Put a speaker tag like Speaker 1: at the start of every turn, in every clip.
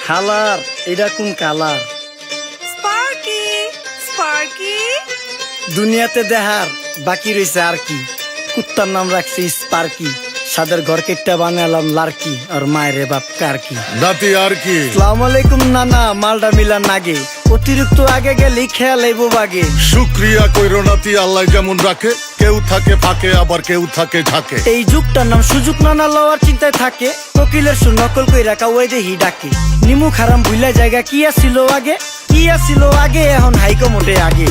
Speaker 1: হালার এটা কোন কালার?
Speaker 2: স্পার্কি স্পার্কি
Speaker 1: দুনিয়াতে দেহার বাকি রয়েছে আর কি। কুত্তার নাম রাখছি স্পার্কি, সাদের ঘর কেটটা বানালাম লার্কি, আর মায়ের বাপ কারকি।
Speaker 3: নাতি আর কি?
Speaker 1: আসসালামু আলাইকুম নানা, মালডা মিলার নাগে, অতিরিক্ত আগে গেলে খেয়াল আইব বাগে।
Speaker 3: শুক্রিয়া কইরো নাতি, আল্লাহ যেমন রাখে, কেউ থাকে ফাঁকে আবার কেউ থাকে ঝাঁকে।
Speaker 1: এই যুগটার নাম সুযোগ নানা লওয়ার চিন্তায় থাকে, কোকিলের সুর নকল কই রাখা ওই দেহি ডাকে। নিমু খারাম ভুলা জায়গা কি আসিল আগে, কি আসিল আগে, এখন হাইকো মোটে আগে।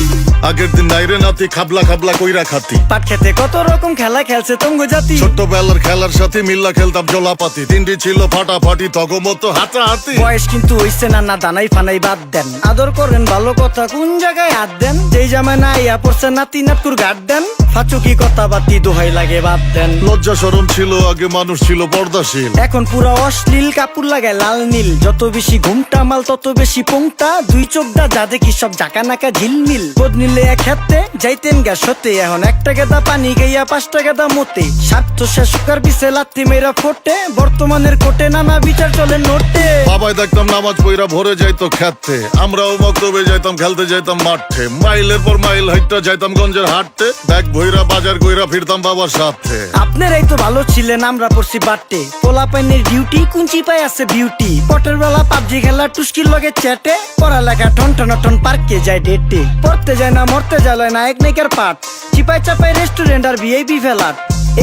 Speaker 3: আগের দিন নাইরে নাতি খাবলা খাবলা কইরা খাতি,
Speaker 1: পাট খেতে কত রকম খেলা খেলছে তঙ্গ জাতি।
Speaker 3: ছোট্টবেলার খেলার সাথে মিল্লা খেলতাম জলাপাতি, তিনটি ছিল ফাটাফাটি তগমতো হাতাহাতি।
Speaker 1: বয়স কিন্তু হইছে না, না দানাই ফানাই বাদ দেন, আদর করেন ভালো কথা কোন জায়গায় হাত দেন। যেই জামায় না ইয়া পড়ছে নাতি নাতকুর গাট দেন, ফাচুকি কথা বাতি দোহাই লাগে বাদ দেন।
Speaker 3: লজ্জা শরম ছিল আগে, মানুষ ছিল পর্দাশীল,
Speaker 1: এখন পুরা অশ্লীল, কাপড় লাগায় লাল নীল। যত বেশি ঘুমটা মাল তত বেশি পোংটা, দুই চোখটা যা দেখি সব জাকা নাকা ঝিলমিল। বোধ নিলে এক হাতে যাইতেন গ্যাস হতে, এখন একটা গেদা পানি গাইয়া 5টা গেদা মতে। স্বার্থ শেষকার বিছে লাথি মেয়েরা ফোটে, বর্তমানের কোটে নানা বিচার চলে নোটে।
Speaker 3: বাবাই দেখতাম নামাজ পইরা ভরে যাইতো খেতে, আমরাও মক্তবে যাইতাম, খেলতে যাইতাম মাঠে। মাইলের পর মাইল হাইটটা যাইতাম গঞ্জের হাটতে, ব্যাগ ভইরা বাজার কইরা ফিরতাম বাবার সাথে।
Speaker 1: আপনারাই তো ভালো ছিলেন, আমরা পড়ছি বাটে। পোলা পাইনের ডিউটি কুঞ্চি পাই আছে বিউটি, পটের বেলা পাবজি খেলা টুস্কির লগে চ্যাটে। পড়ালেখা টন টন টন পার্কে যায় ডেটে, পড়তে যায় না মরতে যায় না এক নাইকার পাট। চিপাই চাপাই রেস্টুরেন্ট আর ভিআইপি ফেলাট,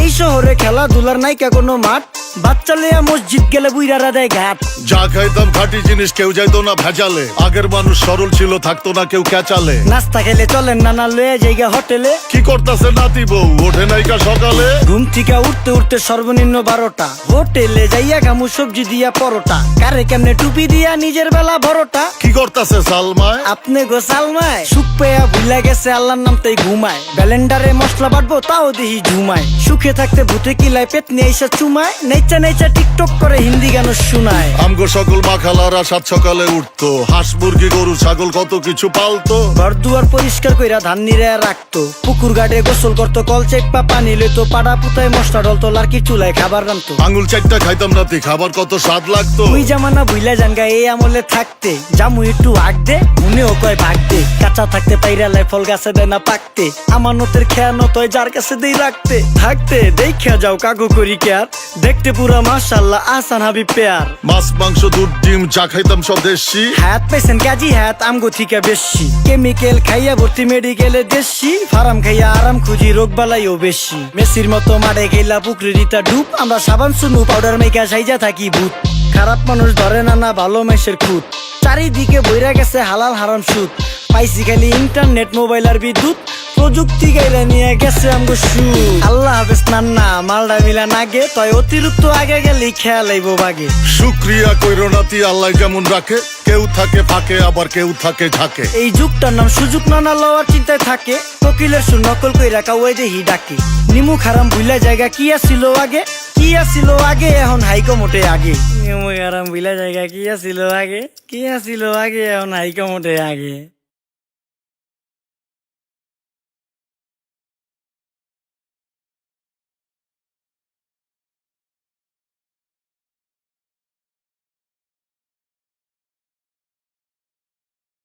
Speaker 1: এই শহরে খেলাধুলার নাইকা কোনো মাঠ। বাচ্চা লেয়া মসজিদ গেলে বুইরারা দেয় ঘাট।
Speaker 3: যা খাইতাম খাঁটি জিনিস, কেউ যাইতো না ভেজালে। আগের মানুষ সরল ছিল, থাকতো না কেউ ক্যাচালে।
Speaker 1: নাস্তা খেলে চলেন নানা লয়ে জায়গা হোটেলে।
Speaker 3: কি করতাছে নাতি বউ, ওঠে নাইকা সকালে।
Speaker 1: ঘুম থেকে উঠতে উঠতে সর্বনিম্ন 12টা, হোটেলে যাইয়া গামু সবজি দিয়া পরোটা। কারে কেমনে টুপি দিয়া নিজের বেলা বড়টা।
Speaker 3: কি করতাছে সালমায়?
Speaker 1: আপনি গোসালমায় সুখ পেয়া ভুলা গেছে আল্লাহর নাম তাই ঘুমায়। ব্যালেন্ডারে মশলা বাটবো তাও দেহি ঝুমায়, সুখে থাকতে ভূতে কিলায় পেট নিয়ে এসে চুমায়। নেচা নেচা টিকটক করে হিন্দি গান শুনায়।
Speaker 3: আমগো সকল মাখালারা সাত সকালে উঠতো, হাঁস মুরগি গরু ছাগল কত কিছু পালতো।
Speaker 1: ঘর দুয়ার পরিষ্কার কইরা ধান নিরে রাখতো, পুকুর গাড়ে গোসল করতো, কল চেপা পানি লইতো। পাড়া পুতায় মশলা ডলতো, লার্কি চুলায় খাবার রান্তো।
Speaker 3: আঙুল চারটা খাইতাম নাতি, খাবার কত স্বাদ লাগতো।
Speaker 1: ওই জামানা ভুইলা জানগা এই আমলে থাকতে, জামু একটু আগ দে মনেও কয় ভাগ দে। কাঁচা থাকতে পাইরালায় ফল গাছে দেয় না পাকতে, আমানতের খেয়ানত হয় যার কাছে দেই রাখতে। থাকতে দেখা যাও কাগু করি কেয়ার, দেখতে পুরা মাশাআল্লাহ আসান হাবি পেয়ার।
Speaker 3: মাছ মাংস দুধ ডিম যা খাইতাম সব দেশি,
Speaker 1: হাত পেছেন কাজী হাত আমগো থিকা বেশি। কেমিক্যাল খাইয়া ভর্তি মেডিকেলে দেশি, ফার্ম খাইয়া আরাম খুঁজি রোগ বালাইও বেশি। মেসির মতো মারে গেলা পুকুরে রিতা ডুব, আমরা সাবান সুনু পাউডার মেকা সাইজা থাকি ভূত। খারাপ মানুষ ধরে না না ভালো মেসের খুঁত, চারিদিকে বইরা গেছে হালাল হারাম সুদ। পাইছি খালি ইন্টারনেট মোবাইল আর বিদ্যুৎ, প্রযুক্তি গাইলা নিয়ে গেছে আমগো সু। আল্লাহ হাফেজ নান্না, মালডা মিলা নাগে, তয় অতিরিক্ত আগে গেলে খেয়াল আইব বাগে।
Speaker 3: শুক্রিয়া কইরো নাতি, আল্লাহ যেমন রাখে, কেউ থাকে ফাঁকে আবার কেউ থাকে ঝাঁকে।
Speaker 1: এই যুগটার নাম সুযোগ নানা লওয়ার চিন্তায় থাকে, কোকিলের সুর নকল কই রাখা ওই দেহি ডাকে। নিমু খারাম ভুলা জায়গা কি আসিল আগে, কি আসিল আগে, এখন হাইকো মোটে আগে। নিমু খারাম ভুলা জায়গা কি আসিল আগে, কি আসিল আগে, এখন হাইকো মোটে আগে।